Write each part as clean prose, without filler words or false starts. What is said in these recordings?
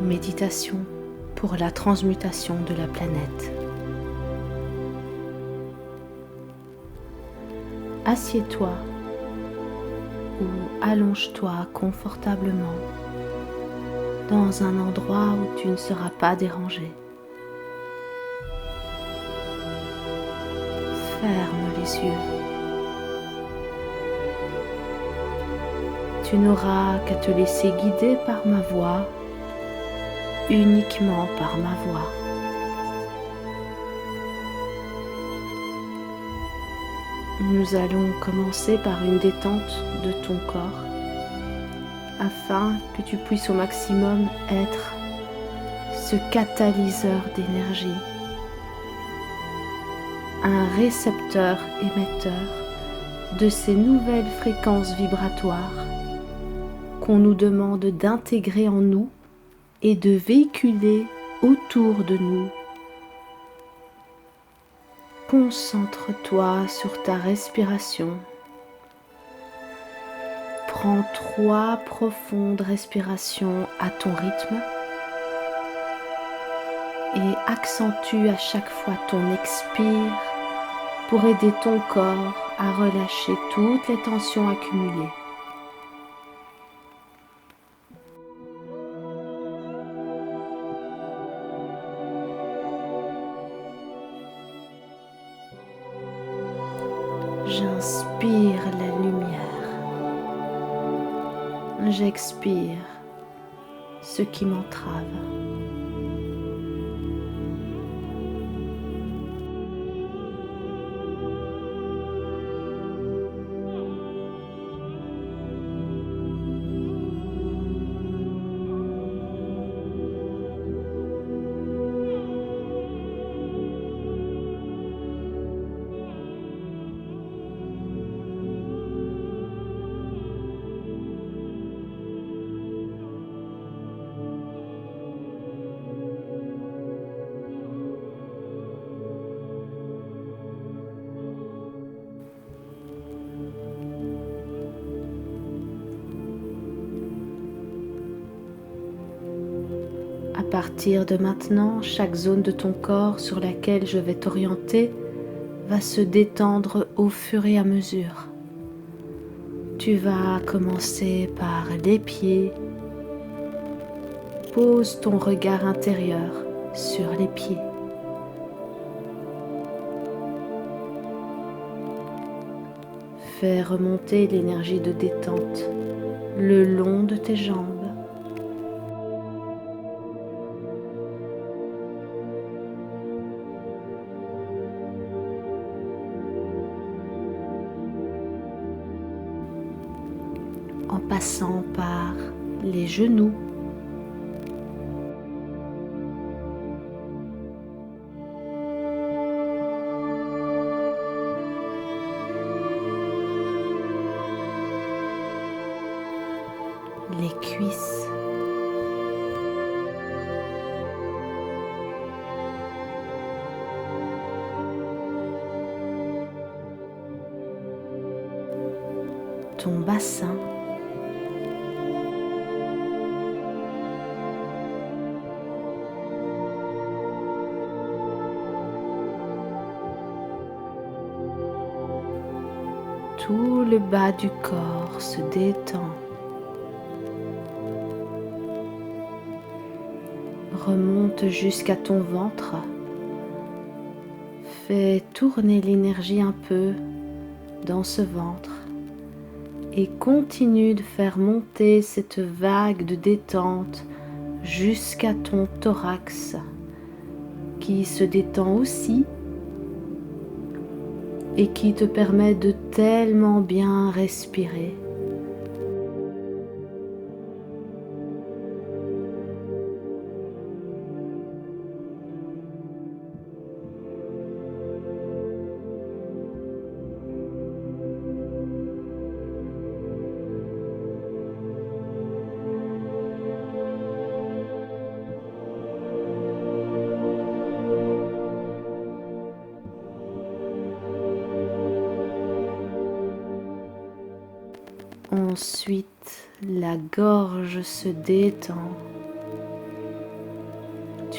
Méditation pour la transmutation de la planète. Assieds-toi ou allonge-toi confortablement dans un endroit où tu ne seras pas dérangé. Ferme les yeux. Tu n'auras qu'à te laisser guider par ma voix, uniquement par ma voix. Nous allons commencer par une détente de ton corps afin que tu puisses au maximum être ce catalyseur d'énergie, un récepteur émetteur de ces nouvelles fréquences vibratoires qu'on nous demande d'intégrer en nous et de véhiculer autour de nous. Concentre-toi sur ta respiration. Prends 3 profondes respirations à ton rythme et accentue à chaque fois ton expire pour aider ton corps à relâcher toutes les tensions accumulées. J'inspire la lumière. J'expire ce qui m'entrave. À partir de maintenant, chaque zone de ton corps sur laquelle je vais t'orienter va se détendre au fur et à mesure. Tu vas commencer par les pieds. Pose ton regard intérieur sur les pieds. Fais remonter l'énergie de détente le long de tes jambes. En passant par les genoux, les cuisses, ton bassin, tout le bas du corps se détend. Remonte jusqu'à ton ventre. Fais tourner l'énergie un peu dans ce ventre et continue de faire monter cette vague de détente jusqu'à ton thorax qui se détend aussi et qui te permet de tellement bien respirer. Ensuite, la gorge se détend.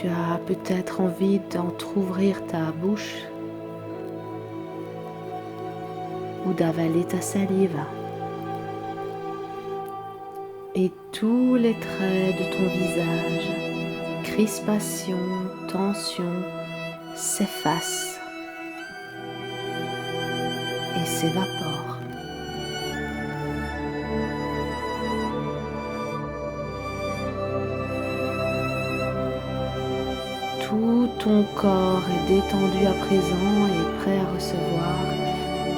Tu as peut-être envie d'entrouvrir ta bouche ou d'avaler ta salive. Et tous les traits de ton visage, crispation, tension, s'effacent et s'évaporent. Tout ton corps est détendu à présent et prêt à recevoir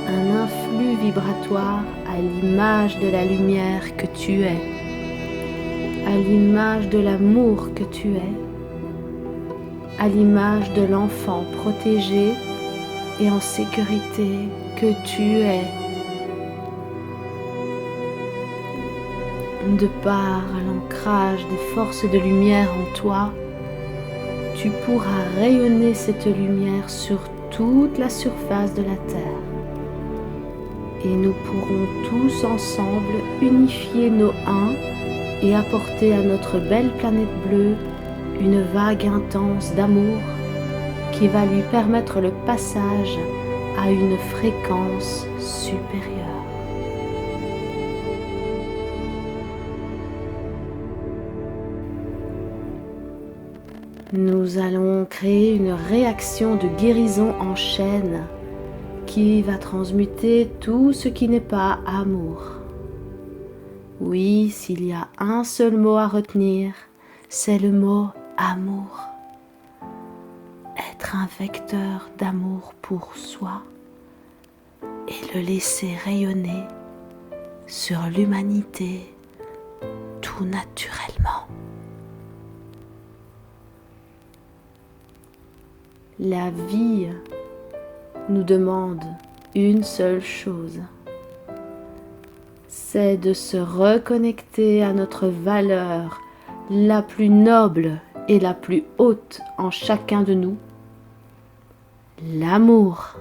un influx vibratoire à l'image de la lumière que tu es, à l'image de l'amour que tu es, à l'image de l'enfant protégé et en sécurité que tu es. De par l'ancrage des forces de lumière en toi, tu pourras rayonner cette lumière sur toute la surface de la Terre. Et nous pourrons tous ensemble unifier nos uns et apporter à notre belle planète bleue une vague intense d'amour qui va lui permettre le passage à une fréquence supérieure. Nous allons créer une réaction de guérison en chaîne qui va transmuter tout ce qui n'est pas amour. Oui, s'il y a un seul mot à retenir, c'est le mot amour. Être un vecteur d'amour pour soi et le laisser rayonner sur l'humanité tout naturellement. La vie nous demande une seule chose, c'est de se reconnecter à notre valeur la plus noble et la plus haute en chacun de nous, l'amour.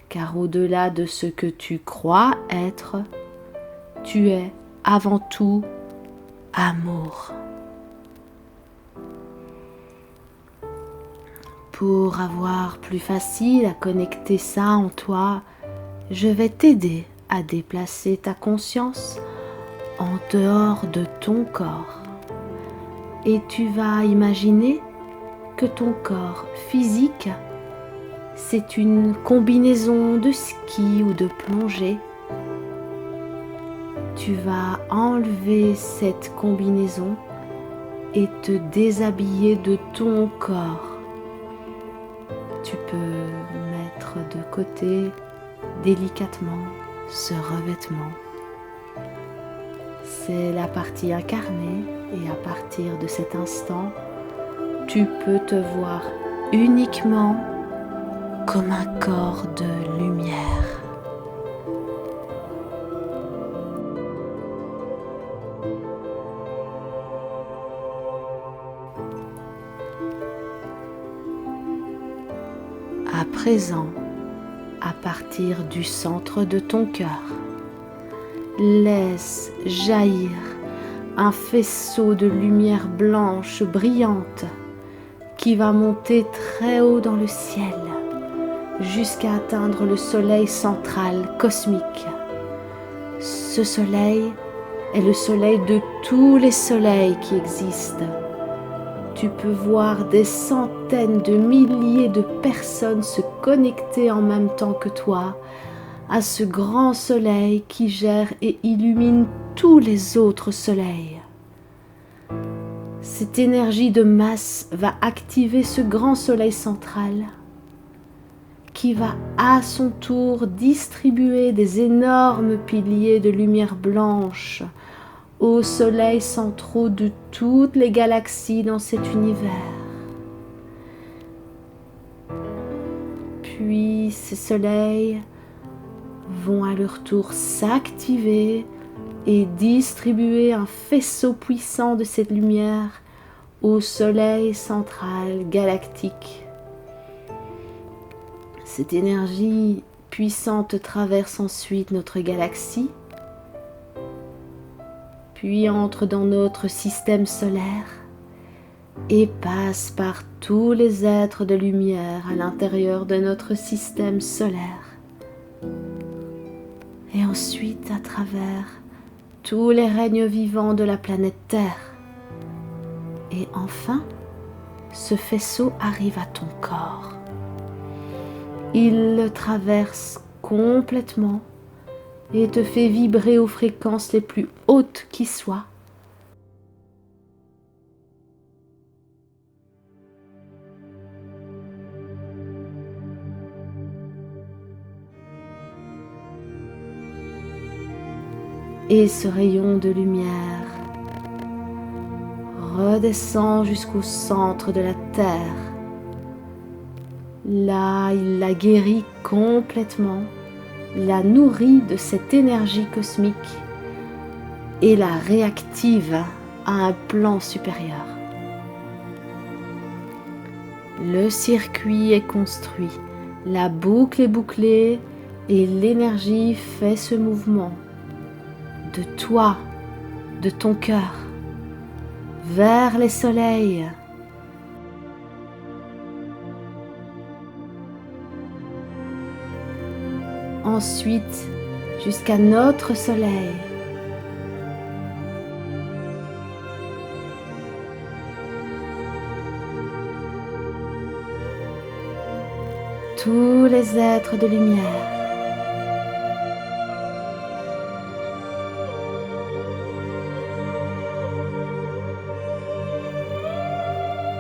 Car au-delà de ce que tu crois être, tu es avant tout amour. Pour avoir plus facile à connecter ça en toi, je vais t'aider à déplacer ta conscience en dehors de ton corps. Et tu vas imaginer que ton corps physique, c'est une combinaison de ski ou de plongée. Tu vas enlever cette combinaison et te déshabiller de ton corps. Tu peux mettre de côté délicatement ce revêtement. C'est la partie incarnée et à partir de cet instant, tu peux te voir uniquement comme un corps de lumière. À présent, à partir du centre de ton cœur, laisse jaillir un faisceau de lumière blanche brillante qui va monter très haut dans le ciel jusqu'à atteindre le soleil central cosmique. Ce soleil est le soleil de tous les soleils qui existent. Tu peux voir des centaines de milliers de personnes se connecter en même temps que toi à ce grand soleil qui gère et illumine tous les autres soleils. Cette énergie de masse va activer ce grand soleil central qui va à son tour distribuer des énormes piliers de lumière blanche aux soleils centraux de toutes les galaxies dans cet univers. Puis ces soleils vont à leur tour s'activer et distribuer un faisceau puissant de cette lumière au soleil central galactique. Cette énergie puissante traverse ensuite notre galaxie, puis entre dans notre système solaire et passe par tous les êtres de lumière à l'intérieur de notre système solaire. Et ensuite à travers tous les règnes vivants de la planète Terre. Et enfin, ce faisceau arrive à ton corps. Il le traverse complètement et te fait vibrer aux fréquences les plus hautes qui soient. Et ce rayon de lumière redescend jusqu'au centre de la Terre. Là, il la guérit complètement, la nourrit de cette énergie cosmique et la réactive à un plan supérieur. Le circuit est construit, la boucle est bouclée et l'énergie fait ce mouvement de toi, de ton cœur, vers les soleils. Ensuite, jusqu'à notre soleil. Tous les êtres de lumière.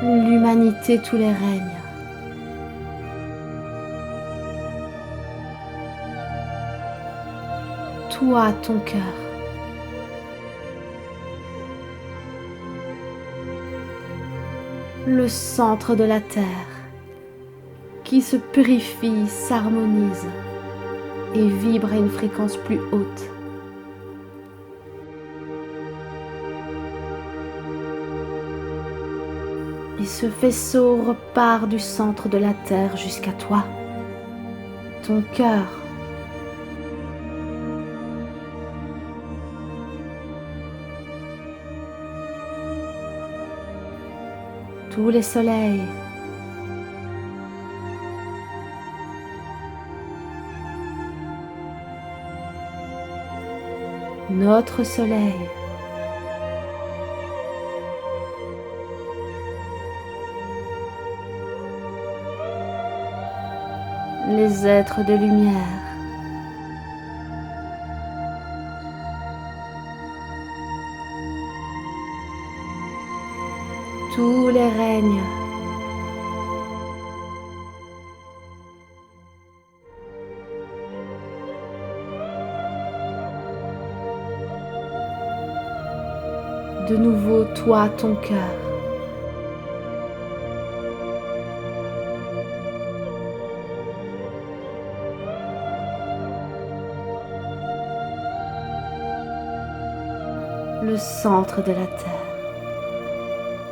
L'humanité, tous les règnes. Toi, ton cœur. Le centre de la Terre qui se purifie, s'harmonise et vibre à une fréquence plus haute. Et ce faisceau repart du centre de la Terre jusqu'à toi, ton cœur. Tous les soleils. Notre soleil. Les êtres de lumière. Tous les règnes. De nouveau, toi, ton cœur. Le centre de la Terre.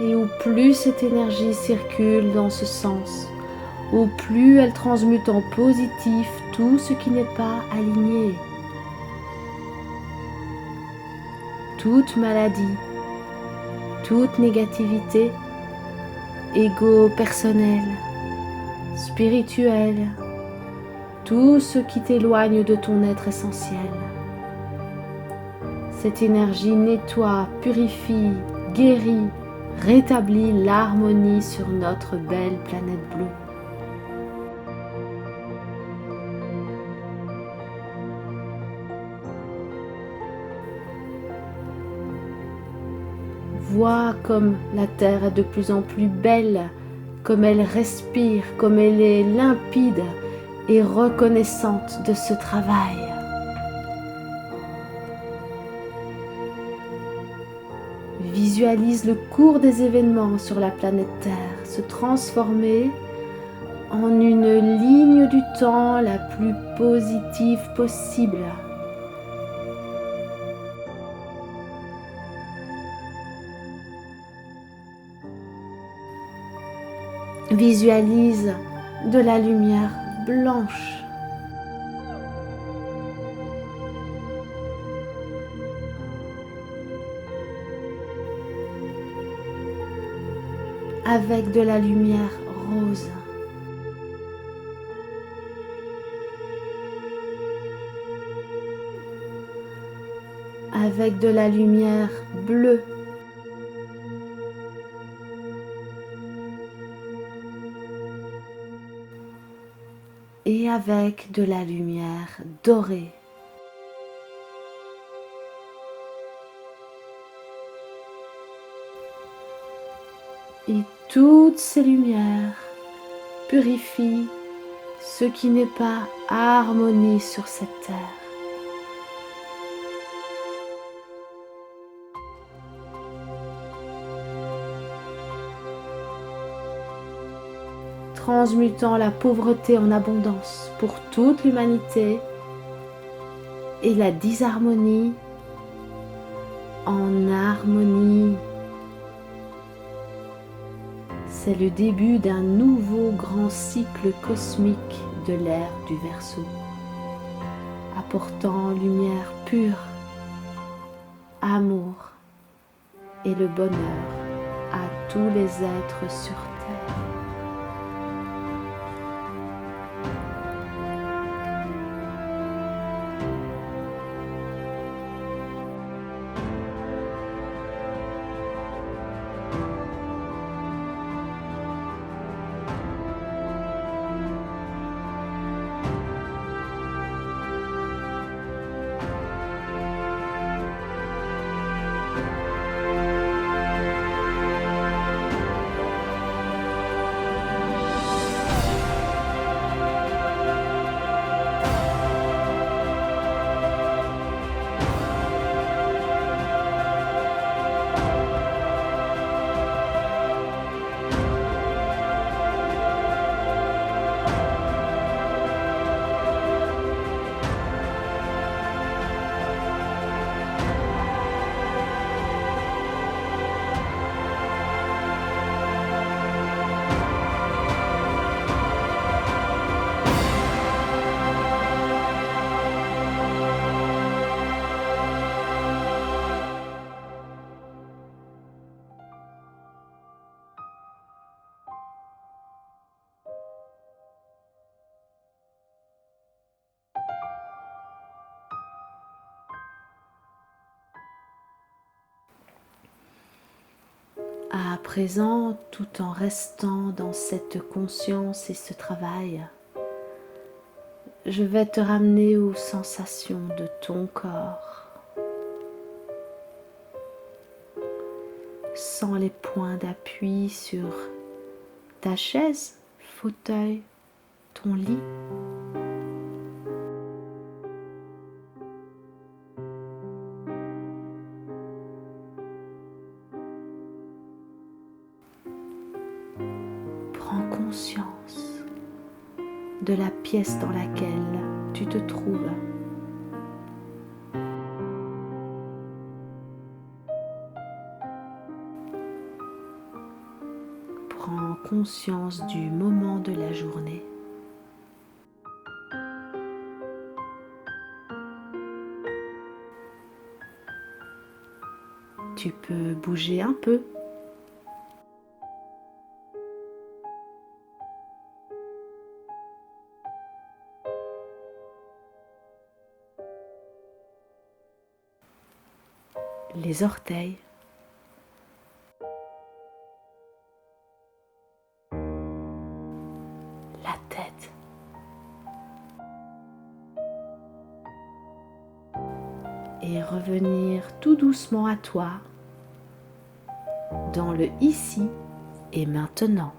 Et au plus cette énergie circule dans ce sens, au plus elle transmute en positif tout ce qui n'est pas aligné. Toute maladie, toute négativité, égo personnel, spirituel, tout ce qui t'éloigne de ton être essentiel. Cette énergie nettoie, purifie, guérit, rétablit l'harmonie sur notre belle planète bleue. Vois comme la Terre est de plus en plus belle, comme elle respire, comme elle est limpide et reconnaissante de ce travail. Visualise le cours des événements sur la planète Terre se transformer en une ligne du temps la plus positive possible. Visualise de la lumière blanche. avec de la lumière rose. Avec de la lumière bleue. Et avec de la lumière dorée. Et toutes ces lumières purifient ce qui n'est pas harmonie sur cette terre. Transmutant la pauvreté en abondance pour toute l'humanité et la disharmonie en harmonie. C'est le début d'un nouveau grand cycle cosmique de l'ère du Verseau, apportant lumière pure, amour et le bonheur à tous les êtres sur terre. À présent, tout en restant dans cette conscience et ce travail, je vais te ramener aux sensations de ton corps, sans les points d'appui sur ta chaise, fauteuil, ton lit. Prends conscience de la pièce dans laquelle tu te trouves. Prends conscience du moment de la journée. Tu peux bouger un peu. Les orteils. La tête. Et revenir tout doucement à toi dans le ici et maintenant.